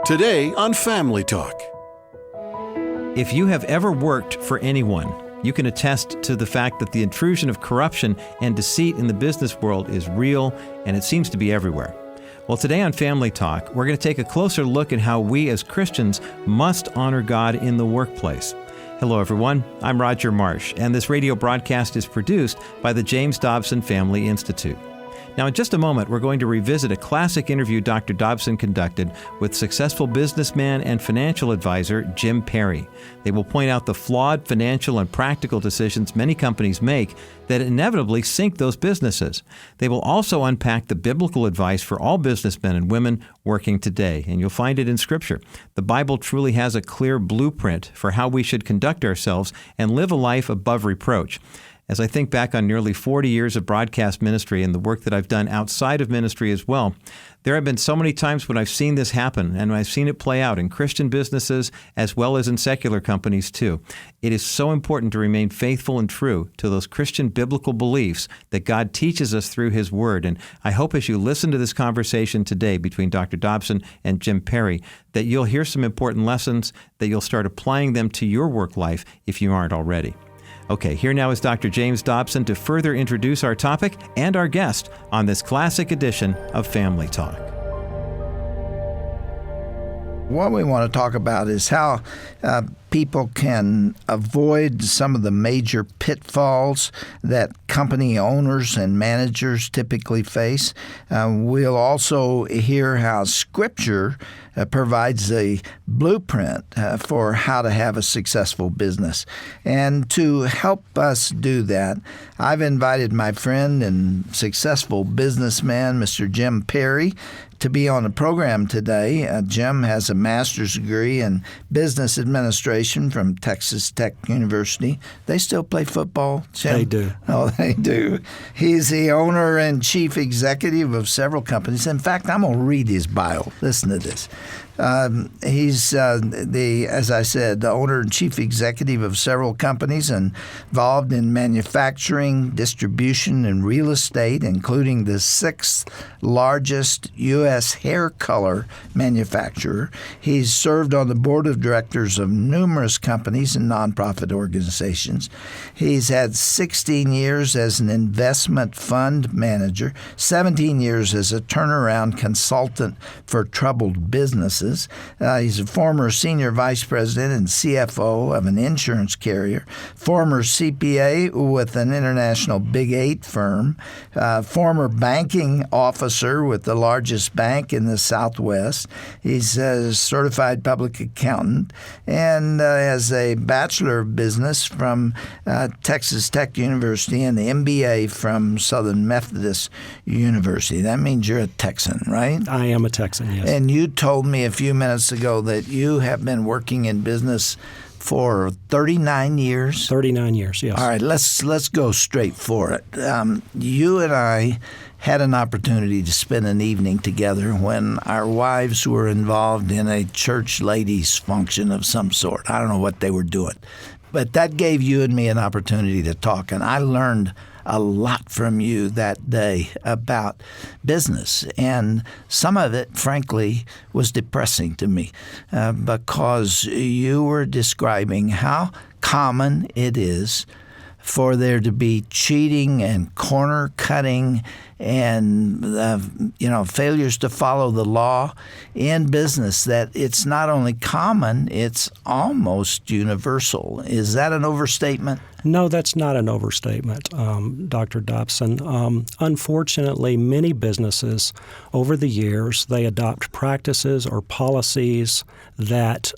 Today on Family Talk. If you have ever worked for anyone, you can attest to the fact that the intrusion of corruption and deceit in the business world is real, and it seems to be everywhere. Well, today on Family Talk, we're going to take a closer look at how we as Christians must honor God in the workplace. Hello, everyone. I'm Roger Marsh, and this radio broadcast is produced by the James Dobson Family Institute. Now, in just a moment, we're going to revisit a classic interview Dr. Dobson conducted with successful businessman and financial advisor Jim Perry. They will point out the flawed financial and practical decisions many companies make that inevitably sink those businesses. They will also unpack the biblical advice for all businessmen and women working today, and you'll find it in Scripture. The Bible truly has a clear blueprint for how we should conduct ourselves and live a life above reproach. As I think back on nearly 40 years of broadcast ministry and the work that I've done outside of ministry as well, there have been so many times when I've seen this happen, and I've seen it play out in Christian businesses as well as in secular companies too. It is so important to remain faithful and true to those Christian biblical beliefs that God teaches us through His Word. And I hope as you listen to this conversation today between Dr. Dobson and Jim Perry, that you'll hear some important lessons, that you'll start applying them to your work life if you aren't already. Okay, here now is Dr. James Dobson to further introduce our topic and our guest on this classic edition of Family Talk. What we want to talk about is how people can avoid some of the major pitfalls that company owners and managers typically face. We'll also hear how Scripture provides a blueprint for how to have a successful business. And to help us do that, I've invited my friend and successful businessman, Mr. Jim Perry, to be on the program today. Jim has a master's degree in business administration from Texas Tech University. They still play football, Jim? They do. Oh, they do. He's the owner and chief executive of several companies. In fact, I'm going to read his bio. Listen to this. He's as I said, the owner and chief executive of several companies involved in manufacturing, distribution, and real estate, including the sixth largest U.S. hair color manufacturer. He's served on the board of directors of numerous companies and nonprofit organizations. He's had 16 years as an investment fund manager, 17 years as a turnaround consultant for troubled businesses. He's a former senior vice president and CFO of an insurance carrier, former CPA with an international Big 8 firm, former banking officer with the largest bank in the Southwest. He's a certified public accountant and has a Bachelor of Business from Texas Tech University and the MBA from Southern Methodist University. That means you're a Texan, right? I am a Texan, yes. And you told me a few minutes ago that you have been working in business for 39 years? 39 years, yes. All right, let's go straight for it. You and I had an opportunity to spend an evening together when our wives were involved in a church ladies function of some sort. I don't know what they were doing. But that gave you and me an opportunity to talk, and I learned a lot from you that day about business. And some of it, frankly, was depressing to me because you were describing how common it is for there to be cheating and corner cutting and failures to follow the law in business, that it's not only common, it's almost universal. Is that an overstatement? No, that's not an overstatement, Dr. Dobson. Unfortunately, many businesses over the years, they adopt practices or policies that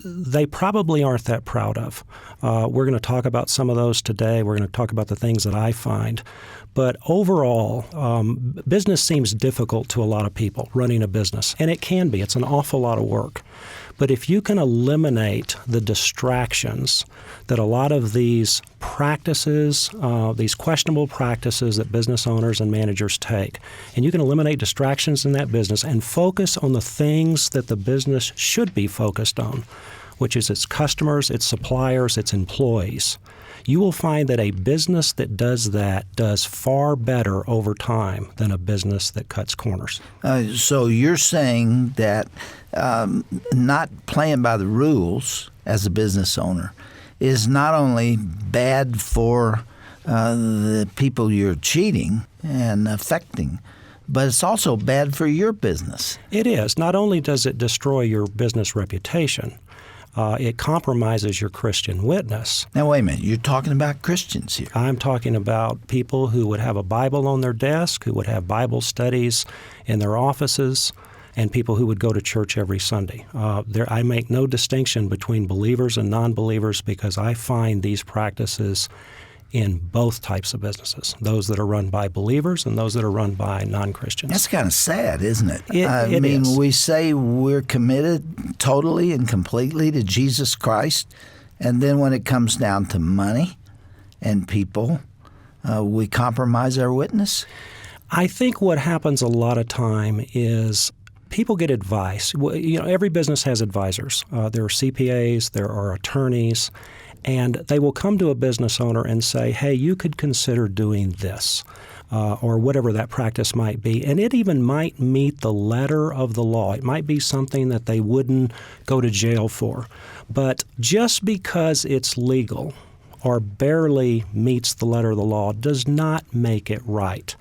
they probably aren't that proud of. We're going to talk about some of those today. We're going to talk about the things that I find. But overall, business seems difficult to a lot of people, running a business. And it can be. It's an awful lot of work. But if you can eliminate the distractions that a lot of these practices, these questionable practices that business owners and managers take, and you can eliminate distractions in that business and focus on the things that the business should be focused on, which is its customers, its suppliers, its employees. You will find that a business that does that does far better over time than a business that cuts corners. So you're saying that not playing by the rules as a business owner is not only bad for the people you're cheating and affecting, but it's also bad for your business. It is. Not only does it destroy your business reputation, it compromises your Christian witness. Now, wait a minute. You're talking about Christians here. I'm talking about people who would have a Bible on their desk, who would have Bible studies in their offices, and people who would go to church every Sunday. I make no distinction between believers and non-believers because I find these practices in both types of businesses, those that are run by believers and those that are run by non-Christians. That's kind of sad, isn't it? It is. We say we're committed totally and completely to Jesus Christ, and then when it comes down to money and people, we compromise our witness? I think what happens a lot of time is people get advice. Every business has advisors. There are CPAs, there are attorneys, and they will come to a business owner and say, hey, you could consider doing this, or whatever that practice might be. And it even might meet the letter of the law. It might be something that they wouldn't go to jail for. But just because it's legal or barely meets the letter of the law does not make it right.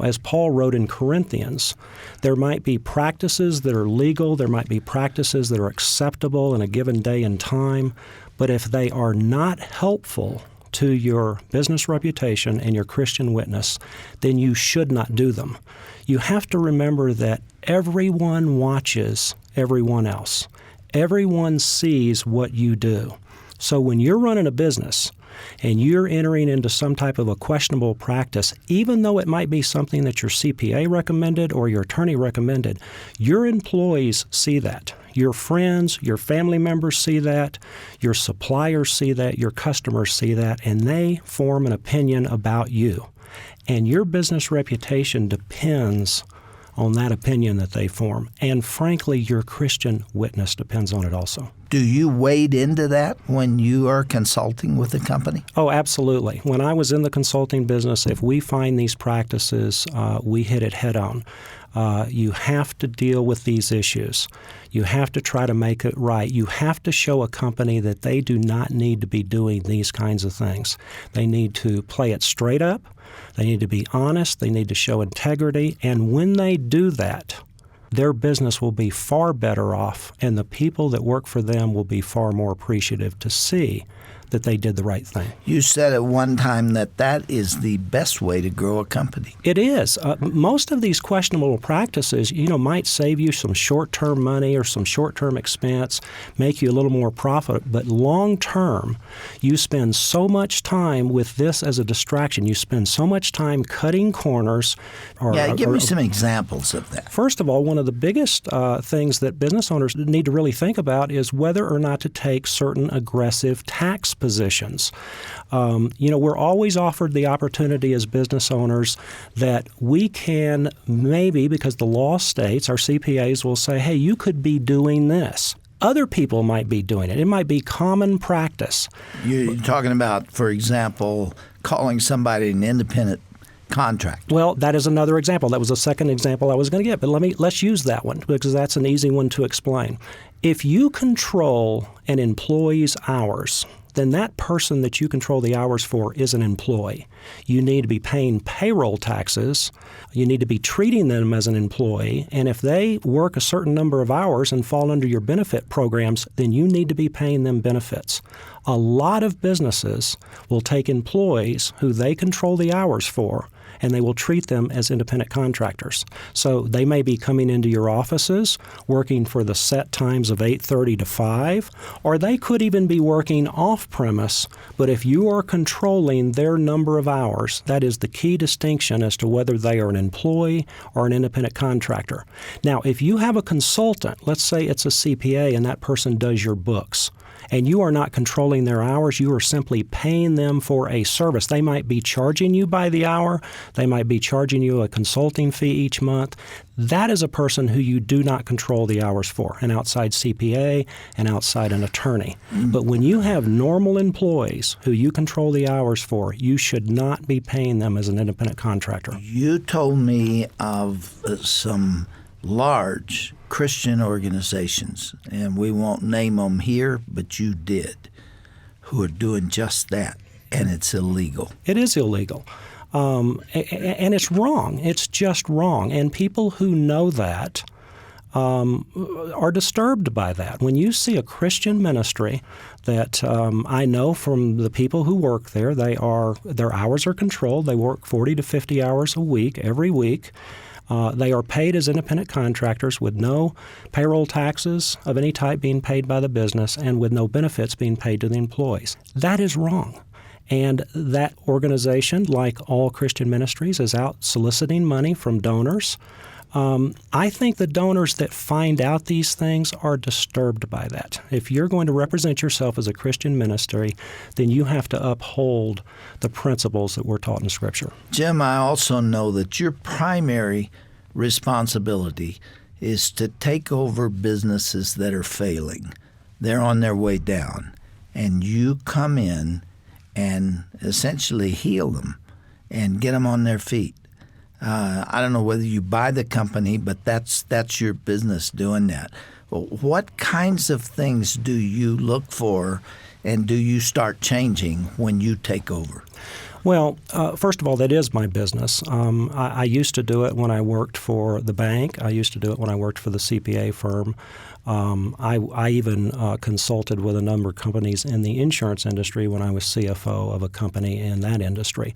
As Paul wrote in Corinthians, there might be practices that are legal, there might be practices that are acceptable in a given day and time, but if they are not helpful to your business reputation and your Christian witness, then you should not do them. You have to remember that everyone watches everyone else. Everyone sees what you do. So when you're running a business and you're entering into some type of a questionable practice, even though it might be something that your CPA recommended or your attorney recommended, your employees see that. Your friends, your family members see that, your suppliers see that, your customers see that, and they form an opinion about you. And your business reputation depends on that opinion that they form. And frankly, your Christian witness depends on it also. Do you wade into that when you are consulting with a company? Oh, absolutely. When I was in the consulting business, if we find these practices, we hit it head on. You have to deal with these issues. You have to try to make it right. You have to show a company that they do not need to be doing these kinds of things. They need to play it straight up. They need to be honest. They need to show integrity. And when they do that, their business will be far better off, and the people that work for them will be far more appreciative to see that they did the right thing. You said at one time that is the best way to grow a company. It is. Most of these questionable practices, might save you some short-term money or some short-term expense, make you a little more profit, but long-term, you spend so much time with this as a distraction. You spend so much time cutting corners. Give me some examples of that. First of all, one of the biggest things that business owners need to really think about is whether or not to take certain aggressive tax positions. We're always offered the opportunity as business owners that we can maybe, because the law states, our CPAs will say, hey, you could be doing this. Other people might be doing it. It might be common practice. You're talking about, for example, calling somebody an independent contractor. Well, that is another example. That was the second example I was going to give. But let's use that one because that's an easy one to explain. If you control an employee's hours, then that person that you control the hours for is an employee. You need to be paying payroll taxes. You need to be treating them as an employee. And if they work a certain number of hours and fall under your benefit programs, then you need to be paying them benefits. A lot of businesses will take employees who they control the hours for, and they will treat them as independent contractors. So they may be coming into your offices, working for the set times of 8:30 to 5, or they could even be working off-premise, but if you are controlling their number of hours, that is the key distinction as to whether they are an employee or an independent contractor. Now, if you have a consultant, let's say it's a CPA and that person does your books, and you are not controlling their hours, you are simply paying them for a service. They might be charging you by the hour. They might be charging you a consulting fee each month. that is a person who you do not control the hours for, an outside CPA, an outside an attorney. But when you have normal employees who you control the hours for, you should not be paying them as an independent contractor. You told me of some large Christian organizations, and we won't name them here, but you did, who are doing just that, and it's illegal. It is illegal. And it's wrong. It's just wrong. And people who know that are disturbed by that. When you see a Christian ministry that I know from the people who work there, their hours are controlled. They work 40 to 50 hours a week, every week. They are paid as independent contractors with no payroll taxes of any type being paid by the business and with no benefits being paid to the employees. That is wrong. And that organization, like all Christian ministries, is out soliciting money from donors. I think the donors that find out these things are disturbed by that. If you're going to represent yourself as a Christian ministry, then you have to uphold the principles that we're taught in Scripture. Jim, I also know that your primary responsibility is to take over businesses that are failing. They're on their way down. And you come in and essentially heal them and get them on their feet. I don't know whether you buy the company, but that's your business doing that. What kinds of things do you look for, and do you start changing when you take over? Well, first of all, that is my business. I used to do it when I worked for the bank. I used to do it when I worked for the CPA firm. I even consulted with a number of companies in the insurance industry when I was CFO of a company in that industry.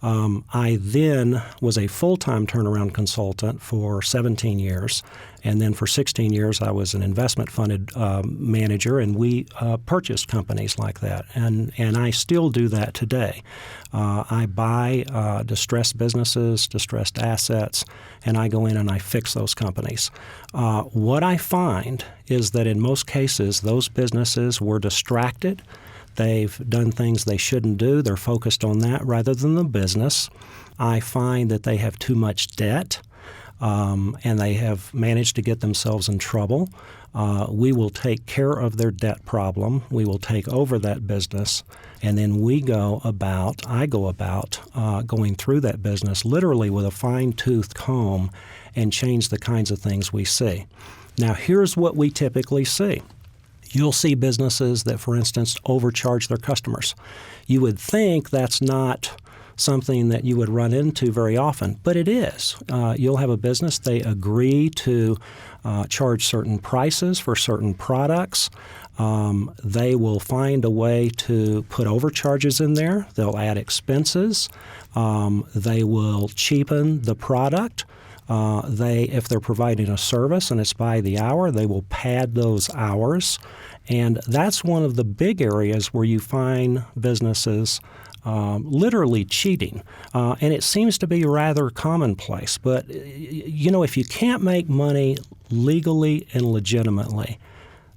I then was a full-time turnaround consultant for 17 years. And then for 16 years, I was an investment-funded manager, and we purchased companies like that. And I still do that today. I buy distressed businesses, distressed assets, and I go in and I fix those companies. What I find is that in most cases, those businesses were distracted. They've done things they shouldn't do. They're focused on that rather than the business. I find that they have too much debt. And they have managed to get themselves in trouble. We will take care of their debt problem. We will take over that business, and then I go about going through that business literally with a fine-toothed comb and change the kinds of things we see. Now, here's what we typically see. You'll see businesses that, for instance, overcharge their customers. You would think that's not something that you would run into very often, but it is. You'll have a business, they agree to charge certain prices for certain products. They will find a way to put overcharges in there. They'll add expenses. They will cheapen the product. If they're providing a service and it's by the hour, they will pad those hours. And that's one of the big areas where you find businesses literally cheating. And it seems to be rather commonplace. But, if you can't make money legally and legitimately,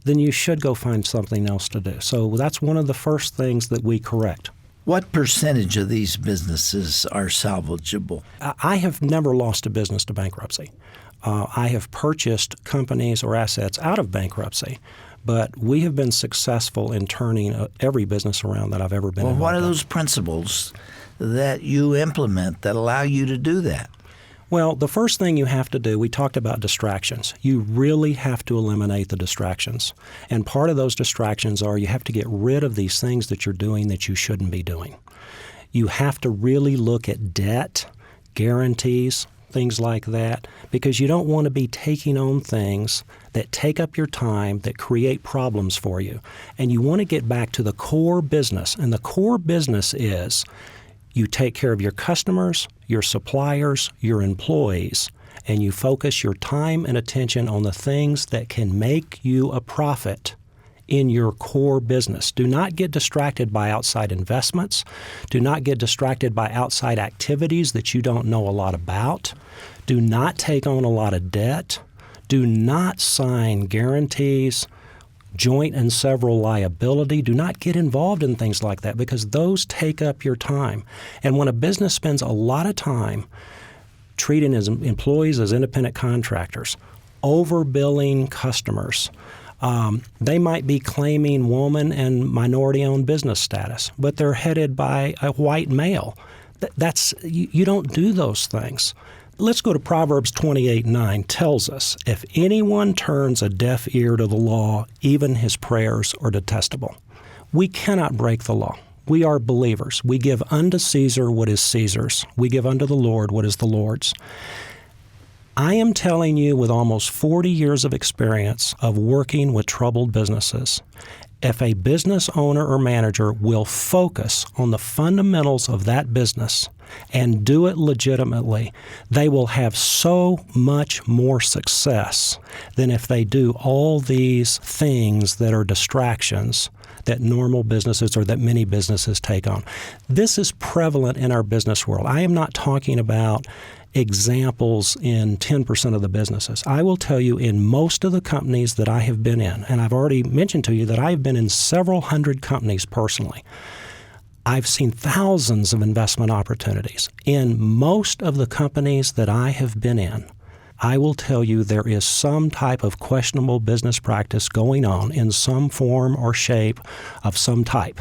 then you should go find something else to do. So that's one of the first things that we correct. What percentage of these businesses are salvageable? I have never lost a business to bankruptcy. I have purchased companies or assets out of bankruptcy. But we have been successful in turning every business around that I've ever been involved in. Well, what are those principles that you implement that allow you to do that? Well, the first thing you have to do, we talked about distractions. You really have to eliminate the distractions. And part of those distractions are you have to get rid of these things that you're doing that you shouldn't be doing. You have to really look at debt, guarantees, things like that, because you don't want to be taking on things that take up your time, that create problems for you. And you want to get back to the core business. And the core business is you take care of your customers, your suppliers, your employees, and you focus your time and attention on the things that can make you a profit in your core business. Do not get distracted by outside investments. Do not get distracted by outside activities that you don't know a lot about. Do not take on a lot of debt. Do not sign guarantees, joint and several liability. Do not get involved in things like that because those take up your time. And when a business spends a lot of time treating his employees as independent contractors, overbilling customers. They might be claiming woman and minority-owned business status, but they're headed by a white male. You don't do those things. Let's go to Proverbs 28:9. Tells us, if anyone turns a deaf ear to the law, even his prayers are detestable. We cannot break the law. We are believers. We give unto Caesar what is Caesar's. We give unto the Lord what is the Lord's. I am telling you with almost 40 years of experience of working with troubled businesses, if a business owner or manager will focus on the fundamentals of that business and do it legitimately, they will have so much more success than if they do all these things that are distractions that normal businesses or that many businesses take on. This is prevalent in our business world. I am not talking about examples in 10% of the businesses. I will tell you in most of the companies that I have been in, and I've already mentioned to you that I have been in several hundred companies personally, I've seen thousands of investment opportunities. In most of the companies that I have been in, I will tell you there is some type of questionable business practice going on in some form or shape of some type.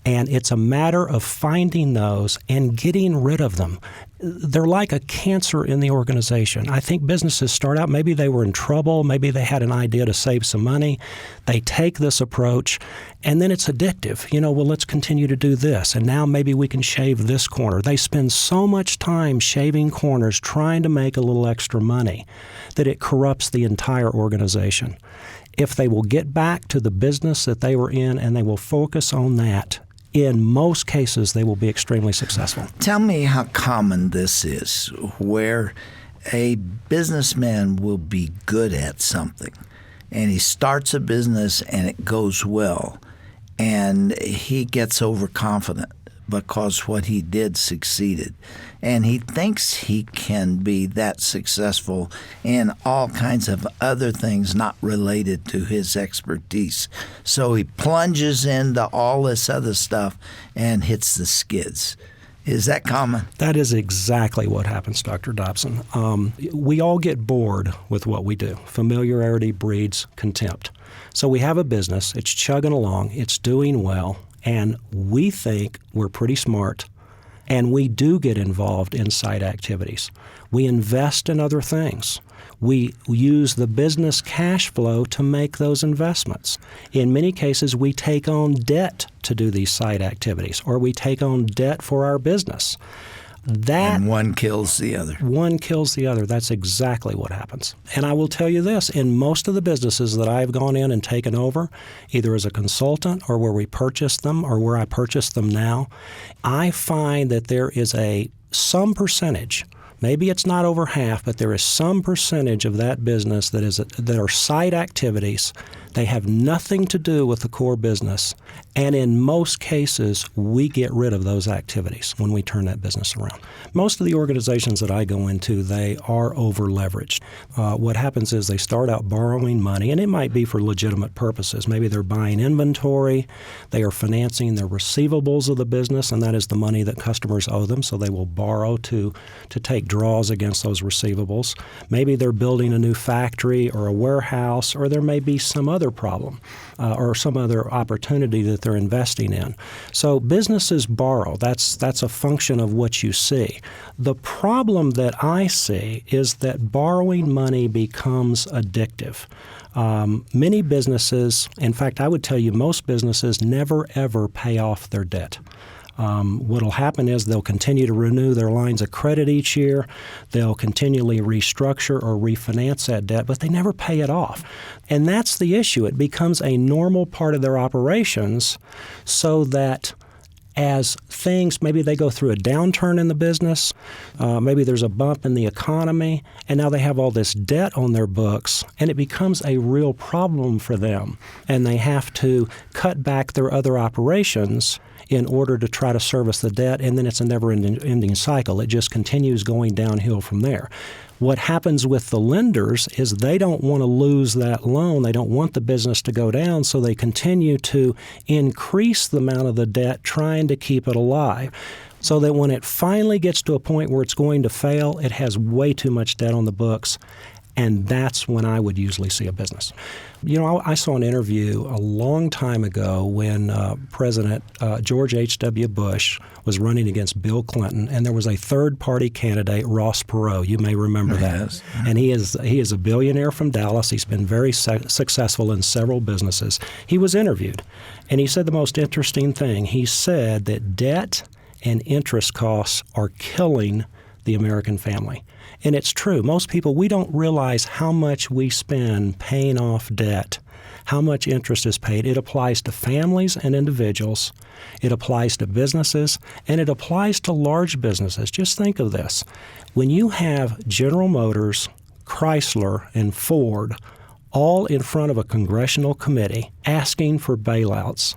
And it's a matter of finding those and getting rid of them. They're like a cancer in the organization. I think businesses start out, maybe they were in trouble, maybe they had an idea to save some money. They take this approach, and then it's addictive. Well, let's continue to do this, and now maybe we can shave this corner. They spend so much time shaving corners, trying to make a little extra money, that it corrupts the entire organization. If they will get back to the business that they were in and they will focus on that, in most cases, they will be extremely successful. Tell me how common this is, where a businessman will be good at something, and he starts a business and it goes well, and he gets overconfident because what he did succeeded. And he thinks he can be that successful in all kinds of other things not related to his expertise. So he plunges into all this other stuff and hits the skids. Is that common? That is exactly what happens, Dr. Dobson. We all get bored with what we do. Familiarity breeds contempt. So we have a business, it's chugging along, it's doing well, and we think we're pretty smart, and we do get involved in side activities. We invest in other things. We use the business cash flow to make those investments. In many cases, we take on debt to do these side activities, or we take on debt for our business. And one kills the other. One kills the other. That's exactly what happens. And I will tell you this, in most of the businesses that I've gone in and taken over, either as a consultant or where we purchased them or where I purchased them now, I find that there is some percentage, maybe it's not over half, but there is some percentage of that business that are side activities. They have nothing to do with the core business. And in most cases, we get rid of those activities when we turn that business around. Most of the organizations that I go into, they are over-leveraged. What happens is they start out borrowing money, and it might be for legitimate purposes. Maybe they're buying inventory. They are financing the receivables of the business, and that is the money that customers owe them, so they will borrow to take draws against those receivables. Maybe they're building a new factory or a warehouse, or there may be some other problem or some other opportunity that they're investing in. So businesses borrow. That's a function of what you see. The problem that I see is that borrowing money becomes addictive. Many businesses, in fact, I would tell you most businesses never, ever pay off their debt. What will happen is they'll continue to renew their lines of credit each year. They'll continually restructure or refinance that debt, but they never pay it off. And that's the issue. It becomes a normal part of their operations so that as things, maybe they go through a downturn in the business, maybe there's a bump in the economy, and now they have all this debt on their books, and it becomes a real problem for them. And they have to cut back their other operations in order to try to service the debt, and then it's a never-ending cycle. It just continues going downhill from there. What happens with the lenders is they don't want to lose that loan. They don't want the business to go down, so they continue to increase the amount of the debt, trying to keep it alive. so that when it finally gets to a point where it's going to fail, it has way too much debt on the books. And that's when I would usually see a business. You know, I saw an interview a long time ago when President George H.W. Bush was running against Bill Clinton, and there was a third-party candidate, Ross Perot. You may remember that. Yes. And he is a billionaire from Dallas. He's been very successful in several businesses. He was interviewed, and he said the most interesting thing. He said that debt and interest costs are killing the American family. And it's true. Most people, we don't realize how much we spend paying off debt, how much interest is paid. It applies to families and individuals. It applies to businesses, and it applies to large businesses. Just think of this. When you have General Motors, Chrysler, and Ford all in front of a congressional committee asking for bailouts,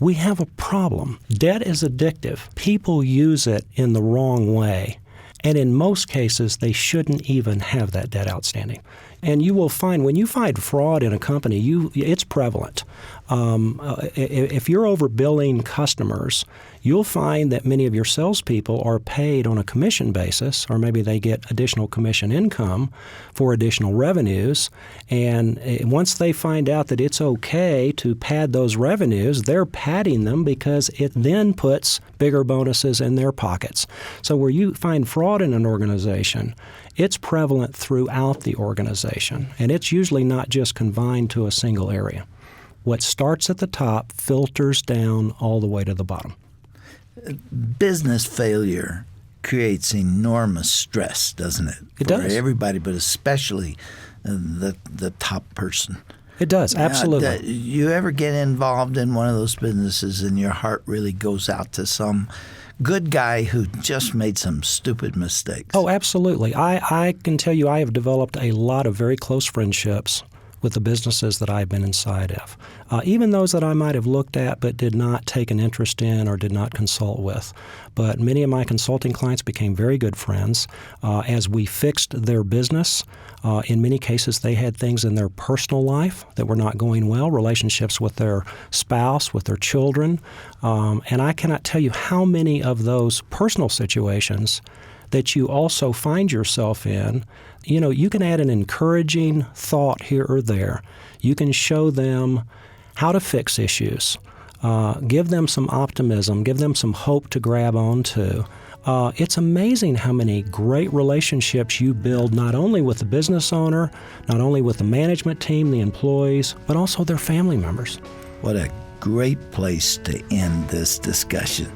we have a problem. Debt is addictive. People use it in the wrong way. And in most cases, they shouldn't even have that debt outstanding. And you will find, when you find fraud in a company, it's prevalent. If you're overbilling customers, you'll find that many of your salespeople are paid on a commission basis, or maybe they get additional commission income for additional revenues. And once they find out that it's okay to pad those revenues, they're padding them because it then puts bigger bonuses in their pockets. So where you find fraud in an organization, it's prevalent throughout the organization, and it's usually not just confined to a single area. What starts at the top filters down all the way to the bottom. Business failure creates enormous stress, doesn't it? It does. For everybody, but especially the top person. It does, absolutely. You ever get involved in one of those businesses and your heart really goes out to some good guy who just made some stupid mistakes? Oh, absolutely. I can tell you I have developed a lot of very close friendships with the businesses that I've been inside of, even those that I might have looked at but did not take an interest in or did not consult with. But many of my consulting clients became very good friends as we fixed their business. In many cases, they had things in their personal life that were not going well, relationships with their spouse, with their children. And I cannot tell you how many of those personal situations that you also find yourself in. You know, you can add an encouraging thought here or there. You can show them how to fix issues, give them some optimism, give them some hope to grab onto. It's amazing how many great relationships you build, not only with the business owner, not only with the management team, the employees, but also their family members. What a great place to end this discussion.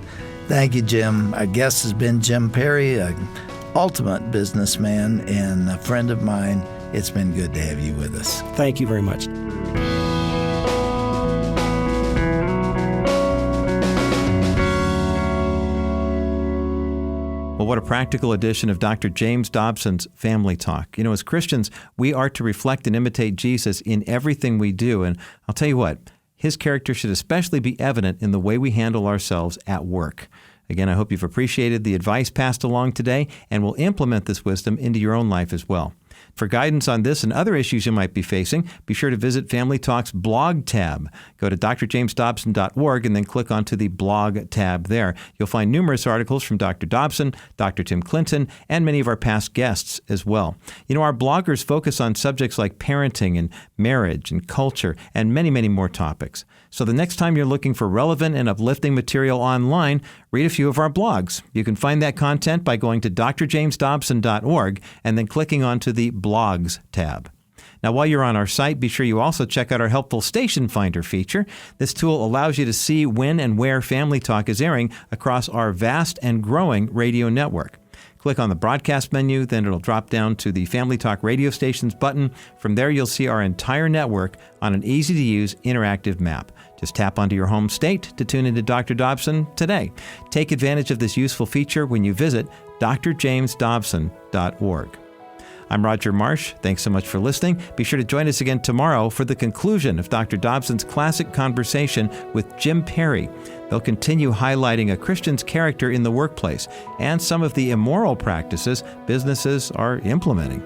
Thank you, Jim. Our guest has been Jim Perry, an ultimate businessman and a friend of mine. It's been good to have you with us. Thank you very much. Well, what a practical edition of Dr. James Dobson's Family Talk. You know, as Christians, we are to reflect and imitate Jesus in everything we do. And I'll tell you what, his character should especially be evident in the way we handle ourselves at work. Again, I hope you've appreciated the advice passed along today and will implement this wisdom into your own life as well. For guidance on this and other issues you might be facing, be sure to visit Family Talk's blog tab. Go to drjamesdobson.org and then click onto the blog tab there. You'll find numerous articles from Dr. Dobson, Dr. Tim Clinton, and many of our past guests as well. You know, our bloggers focus on subjects like parenting and marriage and culture and many, many more topics. So the next time you're looking for relevant and uplifting material online, read a few of our blogs. You can find that content by going to drjamesdobson.org and then clicking onto the Blogs tab. Now, while you're on our site, be sure you also check out our helpful Station Finder feature. This tool allows you to see when and where Family Talk is airing across our vast and growing radio network. Click on the broadcast menu, then it'll drop down to the Family Talk radio stations button. From there, you'll see our entire network on an easy-to-use interactive map. Just tap onto your home state to tune into Dr. Dobson today. Take advantage of this useful feature when you visit drjamesdobson.org. I'm Roger Marsh. Thanks so much for listening. Be sure to join us again tomorrow for the conclusion of Dr. Dobson's classic conversation with Jim Perry. They'll continue highlighting a Christian's character in the workplace and some of the immoral practices businesses are implementing.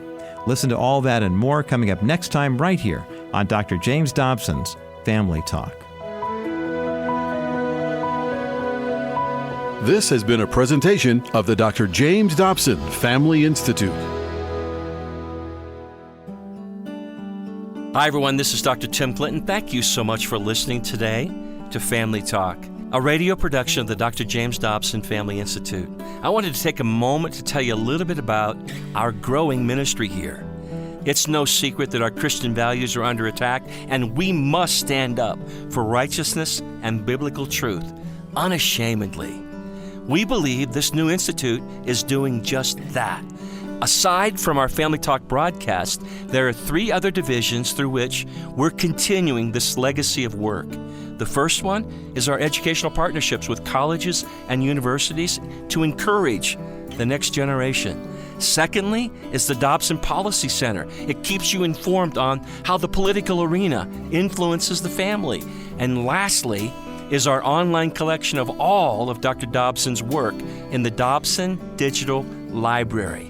Listen to all that and more coming up next time right here on Dr. James Dobson's Family Talk. This has been a presentation of the Dr. James Dobson Family Institute. Hi, everyone. This is Dr. Tim Clinton. Thank you so much for listening today to Family Talk, a radio production of the Dr. James Dobson Family Institute. I wanted to take a moment to tell you a little bit about our growing ministry here. It's no secret that our Christian values are under attack, and we must stand up for righteousness and biblical truth unashamedly. We believe this new institute is doing just that. Aside from our Family Talk broadcast, there are 3 other divisions through which we're continuing this legacy of work. The first one is our educational partnerships with colleges and universities to encourage the next generation. Secondly is the Dobson Policy Center. It keeps you informed on how the political arena influences the family. And lastly is our online collection of all of Dr. Dobson's work in the Dobson Digital Library.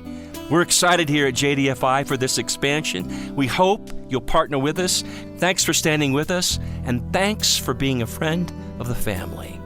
We're excited here at JDFI for this expansion. We hope you'll partner with us. Thanks for standing with us, and thanks for being a friend of the family.